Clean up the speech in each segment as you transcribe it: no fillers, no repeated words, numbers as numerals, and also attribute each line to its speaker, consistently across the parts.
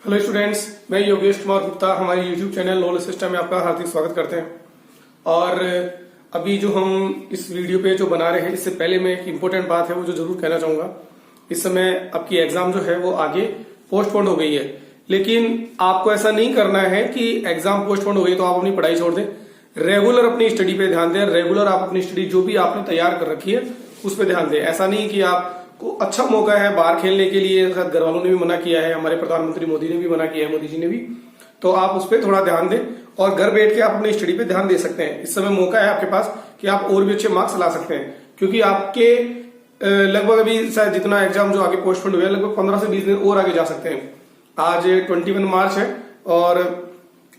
Speaker 1: Hello students, मैं योगेश कुमार गुप्ता हमारे YouTube channel knowledge system में आपका हार्दिक स्वागत करते हैं। और अभी जो हम इस वीडियो पे जो बना रहे हैं, इससे पहले मैं एक इम्पोर्टेंट बात है वो जो जरूर कहना चाहूंगा। इस समय आपकी एग्जाम जो है वो आगे पोस्टपोन हो गई है, लेकिन आपको ऐसा नहीं करना है कि एग्जाम पोस्टपोन हो गई तो आप अपनी पढ़ाई छोड़ दें। रेगुलर अपनी स्टडी पे ध्यान दें। रेगुलर आप अपनी स्टडी जो भी आपने तैयार कर रखी है उस पर ध्यान दें। ऐसा नहीं कि आपको अच्छा मौका है बाहर खेलने के लिए, घर वालों ने भी मना किया है, हमारे प्रधानमंत्री मोदी ने भी मना किया है, मोदी जी ने भी, तो आप उस पर थोड़ा ध्यान दें और घर बैठ के आप अपनी स्टडी पे ध्यान दे सकते हैं। इस समय मौका है आपके पास कि आप और भी अच्छे मार्क्स ला सकते हैं, क्योंकि आपके लगभग अभी शायद जितना एग्जाम जो आगे पोस्टपोन हुआ है लगभग 15 से 20 दिन और आगे जा सकते हैं। आज 21 मार्च है और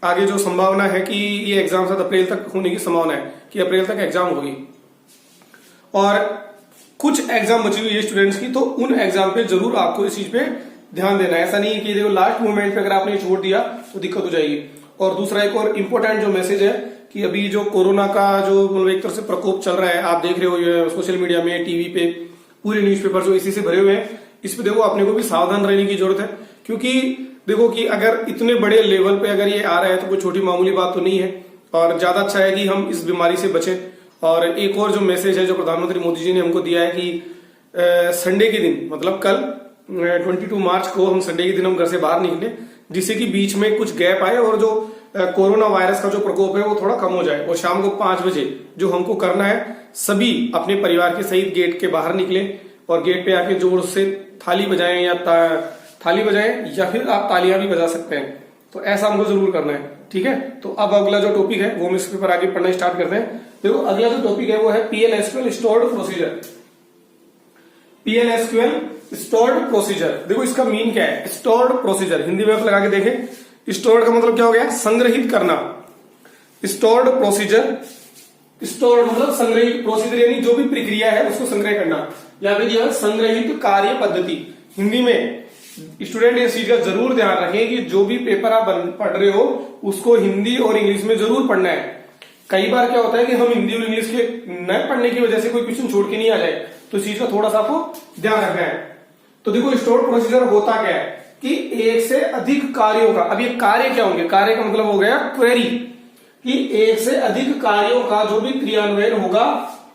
Speaker 1: आगे जो संभावना है कि ये एग्जाम शायद अप्रैल तक होने की संभावना है कि अप्रैल तक एग्जाम होगी। और कुछ एग्जाम बची हुई है स्टूडेंट्स की, तो उन एग्जाम पे जरूर आपको इस चीज पे ध्यान देना है। ऐसा नहीं है कि देखो लास्ट मोमेंट पे अगर आपने छोड़ दिया तो दिक्कत हो जाएगी। और दूसरा एक और इम्पोर्टेंट जो मैसेज है कि अभी जो कोरोना का जो मतलब एक तरह से प्रकोप चल रहा है, आप देख रहे हो सोशल मीडिया में, टीवी पे, पूरे न्यूज़पेपर जो इसी से भरे हुए हैं, इस पे देखो अपने को भी सावधान रहने की जरूरत है। क्योंकि देखो कि अगर इतने बड़े लेवल पे अगर ये आ रहा है तो कोई छोटी मामूली बात तो नहीं है, और ज्यादा अच्छा है कि हम इस बीमारी से बचें। और एक और जो मैसेज है जो प्रधानमंत्री मोदी जी ने हमको दिया है कि संडे के दिन, मतलब कल 22 मार्च को हम संडे के दिन हम घर से बाहर निकले, जिससे कि बीच में कुछ गैप आए और जो कोरोना वायरस का जो प्रकोप है वो थोड़ा कम हो जाए। और शाम को 5 बजे जो हमको करना है, सभी अपने परिवार के सहित गेट के बाहर निकले और गेट पे आके जोर से थाली बजाएं या थाली बजाएं या फिर आप तालियां भी बजा सकते हैं। तो ऐसा हमको जरूर करना है, ठीक है। तो अब अगला जो टॉपिक है वो हम इसके ऊपर आगे पढ़ना स्टार्ट करते हैं। देखो अगला जो टॉपिक है वो है PL/SQL stored procedure. PL/SQL stored procedure, देखो इसका मीन क्या है। स्टोर्ड प्रोसीजर हिंदी में आप लगा के देखें। स्टोर्ड का मतलब क्या हो गया? संग्रहित करना। स्टोर्ड प्रोसीजर, स्टोर्ड मतलब संग्रहित, प्रोसीजर यानी जो भी प्रक्रिया है उसको संग्रह करना, या फिर यह संग्रहित कार्य पद्धति। हिंदी में स्टूडेंट इस चीज का जरूर ध्यान रखें कि जो भी पेपर आप पढ़ रहे हो उसको हिंदी और इंग्लिश में जरूर पढ़ना है। कई बार क्या होता है कि हम हिंदी और इंग्लिश के न पढ़ने की वजह से कोई क्वेश्चन छोड़ के नहीं आ जाए, तो इस चीज का थोड़ा सा आपको ध्यान रखना है। तो देखो स्टोर्ड प्रोसीजर होता क्या है कि एक से अधिक कार्यों का, अब ये कार्य क्या होंगे? कार्य का मतलब हो गया क्वेरी, कि एक से अधिक कार्यों का जो भी क्रियान्वयन होगा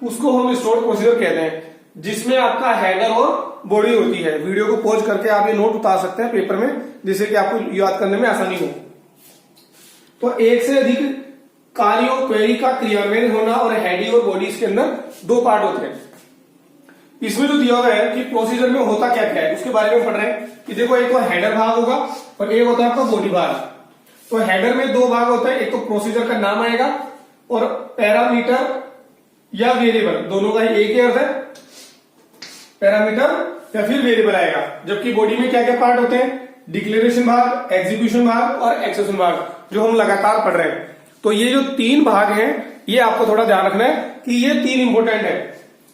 Speaker 1: उसको हम स्टोर्ड प्रोसीजर कहते हैं, जिसमें आपका हेडर और बॉडी होती है। वीडियो को पॉज करके आप ये नोट उतार सकते हैं पेपर में, जिससे कि आपको याद करने में आसानी हो। तो एक से अधिक कार्यों क्वेरी का क्रियान्वयन होना और हेडी और बॉडी, इसके अंदर दो पार्ट होते हैं। इसमें जो दिया हुआ है कि प्रोसीजर में होता क्या क्या है उसके बारे में पढ़ रहे हैं कि देखो एक तो हेडर भाग होगा और एक होता है आपका बॉडी भाग। तो हेडर में दो भाग होता है, एक तो प्रोसीजर का नाम आएगा और पैरामीटर या वेरिएबल, दोनों का ही एक ही अर्थ है, पैरामीटर या फिर वेरिएबल आएगा। जबकि बॉडी में क्या क्या पार्ट होते हैं? डिक्लेरेशन भाग, एग्जीक्यूशन भाग और एक्सेप्शन भाग, जो हम लगातार पढ़ रहे हैं। तो ये जो तीन भाग हैं ये आपको थोड़ा ध्यान रखना है कि ये तीन इंपॉर्टेंट है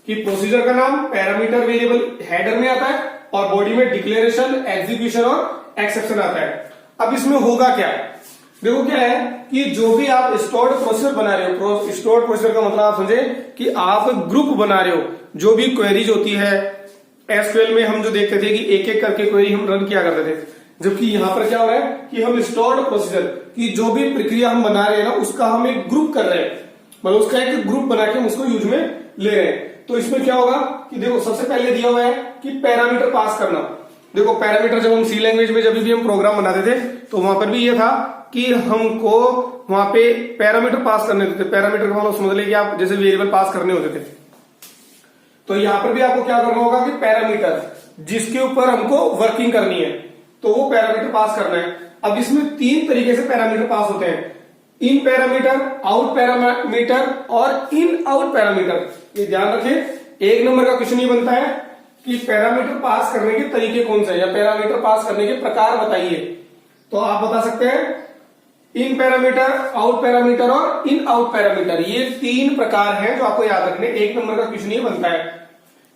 Speaker 1: कि प्रोसीजर का नाम, पैरामीटर, वेरिएबल हेडर में आता है और बॉडी में डिक्लेरेशन, एग्जीक्यूशन और एक्सेप्शन आता है। अब इसमें होगा क्या? देखो क्या है कि जो भी आप स्टोर्ड प्रोसीजर बना रहे हो, स्टोर्ड प्रोसीजर का मतलब आप समझे कि आप ग्रुप बना रहे हो। जो भी क्वेरीज होती है एसक्यूएल में, हम जो देखते थे कि एक एक करके क्वेरी हम रन किया करते थे, जबकि यहां पर क्या हो रहा है कि हम स्टोर्ड प्रोसीजर की जो भी प्रक्रिया हम बना रहे हैं ना, उसका हम एक ग्रुप कर रहे हैं, मतलब उसका एक ग्रुप बना के हम उसको यूज में ले रहे हैं। तो इसमें क्या होगा कि देखो सबसे पहले दिया हुआ है कि पैरामीटर पास करना। देखो पैरामीटर जब हम सी लैंग्वेज में जब भी हम प्रोग्राम बनाते थे तो वहां पर भी ये था कि हमको वहां पे पैरामीटर पास करने होते थे। पैरामीटर का मतलब समझ ले कि आप जैसे वेरिएबल पास करने होते थे, तो यहां पर भी आपको क्या करना होगा कि पैरामीटर जिसके ऊपर हमको वर्किंग करनी है तो वो पैरामीटर पास करना है। अब इसमें तीन तरीके से पैरामीटर पास होते हैं: इन पैरामीटर, आउट पैरामीटर और इन आउट पैरामीटर। ये ध्यान रखें, एक नंबर का क्वेश्चन ये बनता है कि पैरामीटर पास करने के तरीके कौन से हैं या पैरामीटर पास करने के प्रकार बताइए। तो आप बता सकते हैं इन पैरामीटर, आउट पैरामीटर और इन आउट पैरामीटर। ये तीन प्रकार हैं जो आपको याद रखने। एक नंबर का क्वेश्चन ये बनता है।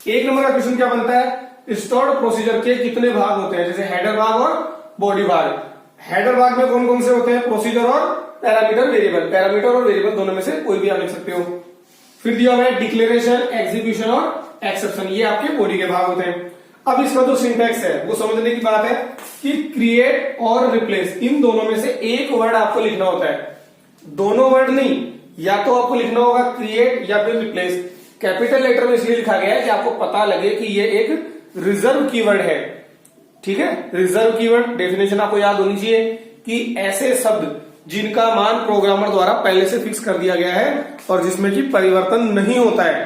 Speaker 1: एक नंबर का क्वेश्चन क्या बनता है? स्टोर्ड प्रोसीजर के कितने भाग होते हैं, जैसे हेडर भाग और बॉडी भाग। हेडर भाग में कौन कौन से होते हैं? प्रोसीजर और पैरामीटर, वेरिएबल। पैरामीटर और वेरिएबल दोनों में से कोई भी आप लिख सकते हो। फिर दिया हुआ है डिक्लेरेशन, एग्जीक्यूशन और एक्सेप्शन, ये आपके बॉडी के भाग होते हैं। अब इसका जो सिंटैक्स है वो समझने की बात है कि क्रिएट और रिप्लेस, इन दोनों में से एक वर्ड आपको लिखना होता है, दोनों वर्ड नहीं। या तो आपको लिखना होगा क्रिएट या फिर रिप्लेस। कैपिटल लेटर में इसलिए लिखा गया है कि आपको पता लगे कि ये एक रिजर्व कीवर्ड है। ठीक है, रिजर्व कीवर्ड डेफिनेशन आपको याद होनी चाहिए कि ऐसे शब्द जिनका मान प्रोग्रामर द्वारा पहले से फिक्स कर दिया गया है और जिसमें कि परिवर्तन नहीं होता है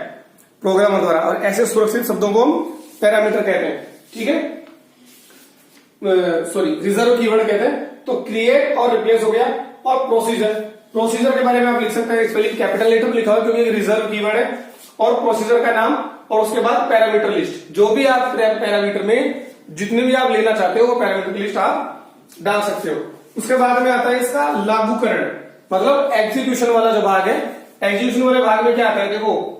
Speaker 1: प्रोग्रामर द्वारा, और ऐसे सुरक्षित शब्दों को हम पैरामीटर कहते हैं। ठीक है, सॉरी, रिजर्व कीवर्ड कहते हैं। तो क्रिएट और रिप्लेस हो गया। और प्रोसीजर, प्रोसीजर के बारे में आप लिख सकते हैं, स्पेलिंग कैपिटल लेटर लिखा हुआ क्योंकि रिजर्व कीवर्ड है। और प्रोसीजर का नाम और उसके बाद पैरामीटर लिस्ट, जो भी आप पैरामीटर में जितने भी आप लेना चाहते हो वो पैरामीटर की लिस्ट आप डाल सकते हो। उसके बाद में आता है इसका लागूकरण, मतलब एग्जीक्यूशन वाला जो भाग है। एग्जीक्यूशन वाले भाग में क्या आता है, देखो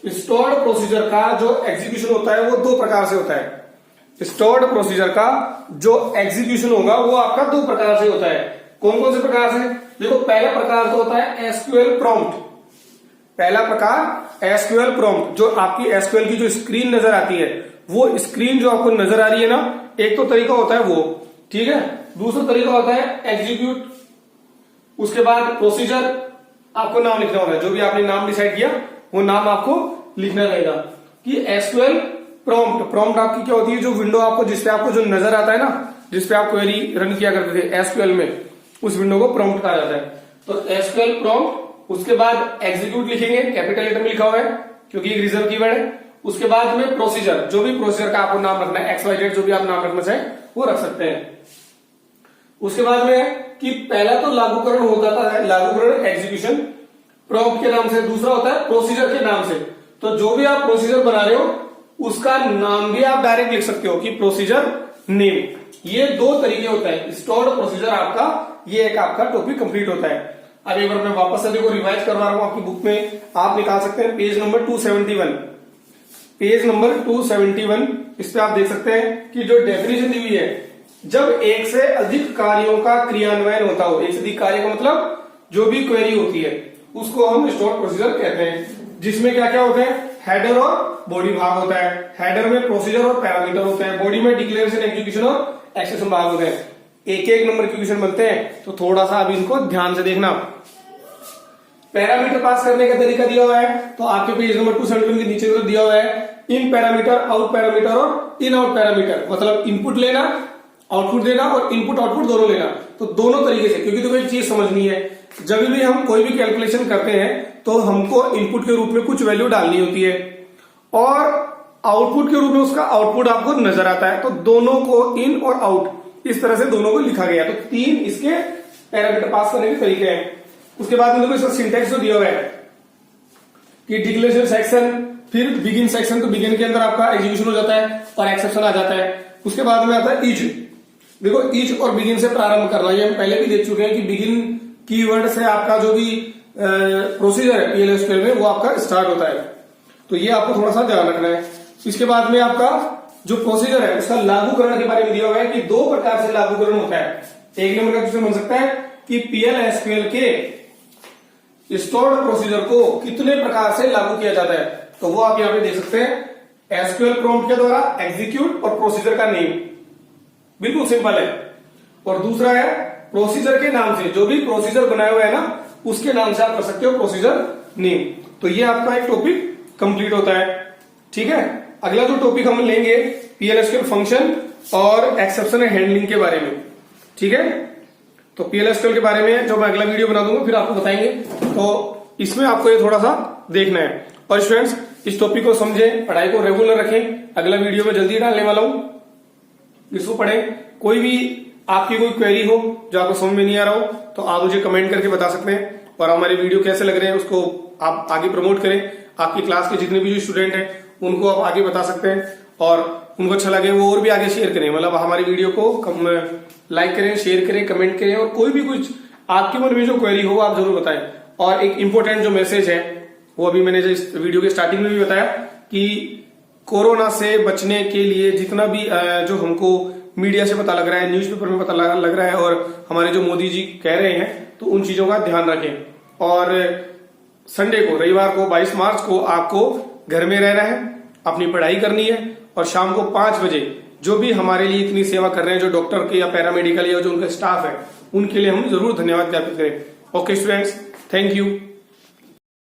Speaker 1: स्टोर्ड प्रोसीजर का जो एग्जीक्यूशन होता है वो दो प्रकार से होता है। स्टोर्ड प्रोसीजर का जो एग्जीक्यूशन होगा वो आपका दो प्रकार से होता है। कौन कौन से प्रकार से? देखो, पहला प्रकार तो होता है एसक्यूएल प्रॉम्प्ट। पहला प्रकार एसक्यूएल प्रॉम्प्ट, जो आपकी एसक्यूएल की जो स्क्रीन नजर आती है, वो स्क्रीन जो आपको नजर आ रही है ना, एक तो तरीका होता है वो। ठीक है, दूसरा तरीका होता है एग्जीक्यूट। उसके बाद प्रोसीजर, आपको नाम लिखना होगा, जो भी आपने नाम डिसाइड किया वो नाम आपको लिखना रहेगा। कि एसक्यूएल प्रॉम्प्ट, प्रॉम्प्ट आपकी क्या होती है, जो विंडो आपको जिसपे आपको जो नजर आता है ना, जिसपे आप क्वेरी रन किया करते थे एसक्यूएल में, उस विंडो को प्रॉम्प्ट कहा जाता है। तो एसक्यूएल प्रॉम्प्ट, उसके बाद एग्जीक्यूट लिखेंगे, कैपिटल लेटर में लिखा हुआ है क्योंकि एक रिजर्व कीवर्ड है। उसके बाद में प्रोसीजर, जो भी प्रोसीजर का आपको नाम रखना है, XYZ जो भी आप नाम रखना चाहे वो रख सकते हैं। उसके बाद में कि पहला तो लागूकरण होता है, लागूकरण एग्जीक्यूशन प्रॉम्प्ट के नाम से, दूसरा होता है प्रोसीजर के नाम से। तो जो भी आप प्रोसीजर बना रहे हो उसका नाम भी आप डायरेक्ट लिख सकते हो कि प्रोसीजर नेम। ये दो तरीके होते हैं स्टोर्ड प्रोसीजर आपका, ये एक आपका टॉपिक कंप्लीट होता है। अब एक बार मैं वापस से देखो रिवाइज करवा रहा हूं आपकी बुक में, आप निकाल सकते हैं पेज नंबर 271, पेज नंबर 271। इस पे आप देख सकते हैं कि जो डेफिनेशन दी हुई है, जब एक से अधिक कार्यों का क्रियान्वयन होता हो, एक से अधिक कार्य का मतलब जो भी क्वेरी होती है उसको हम स्टोर्ड प्रोसीजर कहते हैं। जिसमें क्या क्या होते हैं, हेडर और बॉडी भाग होता है। हेडर में प्रोसीजर और पैरामीटर होते हैं, बॉडी में डिक्लेरेशन, एग्जीक्यूशन और एक्सेशन भाग होते हैं। एक एक नंबर के क्वेश्चन बनते हैं, तो थोड़ा सा अभी इनको ध्यान से देखना। पैरामीटर पास करने का तरीका दिया हुआ है, तो आपके पेज नंबर 271 के नीचे दिया हुआ है इन पैरामीटर, आउट पैरामीटर और इन आउट पैरामीटर, मतलब इनपुट लेना, आउटपुट देना और इनपुट आउटपुट दोनों लेना। तो दोनों तरीके से, क्योंकि तुम्हें एक चीज समझनी है, जब भी हम कोई भी कैलकुलेशन करते हैं तो हमको इनपुट के रूप में कुछ वैल्यू डालनी होती है और आउटपुट के रूप में उसका आउटपुट आपको नजर आता है। तो दोनों को, इन और आउट, इस तरह से दोनों को लिखा गया। तो तीन इसके पैरामीटर पास करने के तरीके हैं। उसके बाद में देखो इसका सिंटैक्स जो दिया हुआ है कि डिक्लेरेशन सेक्शन, फिर बिगिन सेक्शन, तो बिगिन के अंदर आपका एग्जीक्यूशन हो जाता है और एक्सेप्शन आ जाता है। उसके बाद में आता है ईच। देखो ईच और बिगिन से प्रारंभ करना, ये हम पहले भी देख चुके हैं कि बिगिन कीवर्ड से आपका जो भी प्रोसीजर है PL/SQL में वो आपका स्टार्ट होता है। तो ये आपको थोड़ा सा ध्यान रखना है। इसके बाद में आपका जो प्रोसीजर है उसका लागूकरण के बारे में दिया हुआ है कि दो प्रकार से लागूकरण होता है। एक नंबर का क्वेश्चन बन सकता है कि PL/SQL के स्टोर्ड प्रोसीजर को कितने प्रकार से लागू किया जाता है, तो वो आप यहां पे देख सकते हैं। SQL प्रॉम्प्ट के द्वारा, एग्जीक्यूट और प्रोसीजर का नेम, बिल्कुल सिंपल है। और दूसरा है प्रोसीजर के नाम से, जो भी प्रोसीजर बनाया हुआ है ना उसके नाम से आप कर सकते हो प्रोसीजर नेम। तो ये आपका एक टॉपिक कंप्लीट होता है। ठीक है, अगला जो टॉपिक हम लेंगे PL/SQL फंक्शन और एक्सेप्शन हैंडलिंग के बारे में। ठीक है, तो PL/SQL के बारे में जो मैं अगला वीडियो बना दूंगा फिर आपको बताएंगे। तो इसमें आपको ये थोड़ा सा देखना है। और स्टूडेंट्स इस टॉपिक को समझें, पढ़ाई को रेगुलर रखें। अगला वीडियो में जल्दी डालने वाला हूं, इसको पढ़ें। कोई भी आपकी कोई क्वेरी हो जो आपको समझ में नहीं आ रहा हो तो आप मुझे कमेंट करके बता सकते हैं। और हमारे वीडियो कैसे लग रहे हैं उसको आप आगे प्रमोट करें। आपकी क्लास के जितने भी जो स्टूडेंट हैं उनको आप आगे बता सकते हैं और उनको अच्छा लगे वो और भी आगे शेयर करें। मतलब हमारी वीडियो को लाइक करें, शेयर करें, कमेंट करें और कोई भी कुछ आपके मन में जो क्वेरी हो आप जरूर बताएं। और एक इंपॉर्टेंट जो मैसेज है वो अभी मैंने इस वीडियो के स्टार्टिंग में भी बताया कि कोरोना से बचने के लिए जितना भी जो हमको मीडिया से पता लग रहा है, न्यूज़पेपर में पता लग रहा है और हमारे जो मोदी जी कह रहे हैं, तो उन चीजों का ध्यान रखें। और संडे को, रविवार को 22 मार्च को आपको घर में रहना है, अपनी पढ़ाई करनी है और शाम को 5 बजे जो भी हमारे लिए इतनी सेवा कर रहे हैं, जो डॉक्टर के या पैरामेडिकल या जो उनका स्टाफ है, उनके लिए हम जरूर धन्यवाद ज्ञापित करें। Okay students, thank you.